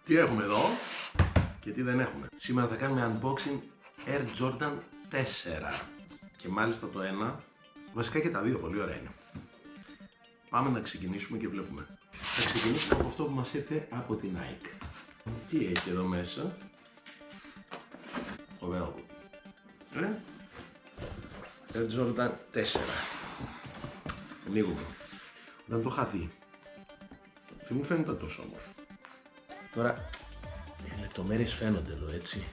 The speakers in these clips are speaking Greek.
Τι έχουμε εδώ και τι δεν έχουμε. Σήμερα θα κάνουμε unboxing Air Jordan 4. Και μάλιστα το ένα, βασικά και τα δύο πολύ ωραία είναι. Πάμε να ξεκινήσουμε και βλέπουμε. Θα ξεκινήσουμε από αυτό που μας ήρθε από την Nike. Τι έχει εδώ μέσα. Φοβερό. Air Jordan 4. Ανοίγουμε. Δεν το είχα δει. Δεν μου φαίνεται τόσο όμορφο. Τώρα, οι λεπτομέρειες φαίνονται εδώ, έτσι.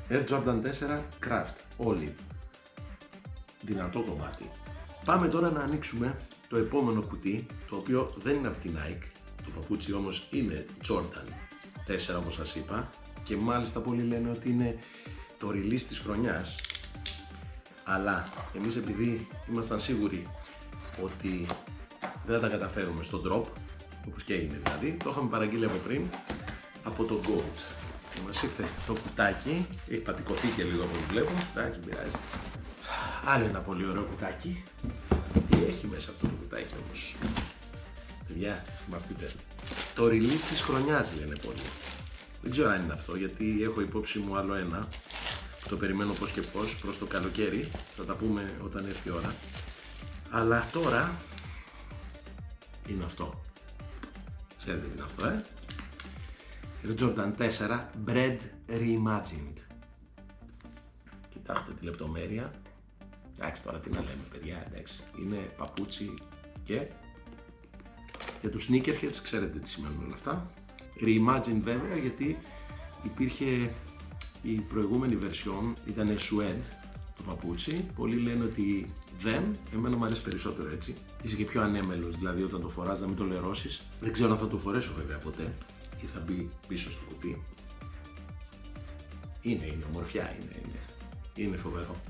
Air Jordan 4 Craft Olive. Δυνατό κομμάτι. Πάμε τώρα να ανοίξουμε το επόμενο κουτί, το οποίο δεν είναι από την Nike. Το παπούτσι όμως είναι Jordan 4, όπως σας είπα. Και μάλιστα πολλοί λένε ότι είναι το release της χρονιάς. Αλλά εμείς, επειδή ήμασταν σίγουροι ότι δεν θα τα καταφέρουμε στο drop, όπως και είναι δηλαδή, το είχαμε παραγγείλει από πριν από το Goat. Και μας ήρθε το κουτάκι, έχει πατικωθεί και λίγο από ό,τι βλέπω, κουτάκι πειράζει. Άλλο ένα πολύ ωραίο κουτάκι. Τι έχει μέσα αυτό το κουτάκι όμως? Παιδιά, θυμαστείτε. Το release της χρονιάς λένε πολλοί. Δεν ξέρω αν είναι αυτό, γιατί έχω υπόψη μου άλλο ένα. Το περιμένω πώς και πώς προς το καλοκαίρι, θα τα πούμε όταν έρθει η ώρα. Αλλά τώρα είναι αυτό. Ξέρετε τι είναι αυτό, Air Jordan 4 Bread Reimagined. Κοιτάξτε τη λεπτομέρεια. Εντάξει, τώρα τι να λέμε, παιδιά, εντάξει. Είναι παπούτσι και για τους sneakerheads ξέρετε τι σημαίνουν όλα αυτά. Reimagined βέβαια, γιατί υπήρχε η προηγούμενη version, ήταν suede το παπούτσι. Πολλοί λένε ότι δεν, εμένα μου αρέσει περισσότερο έτσι. Είσαι και πιο ανέμελος, δηλαδή όταν το φοράς να μην το λερώσεις. Δεν ξέρω αν θα το φορέσω βέβαια ποτέ ή θα μπει πίσω στο κουτί. Είναι ομορφιά, είναι φοβερό.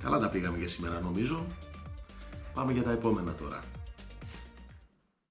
Καλά τα πήγαμε για σήμερα νομίζω. Πάμε για τα επόμενα τώρα.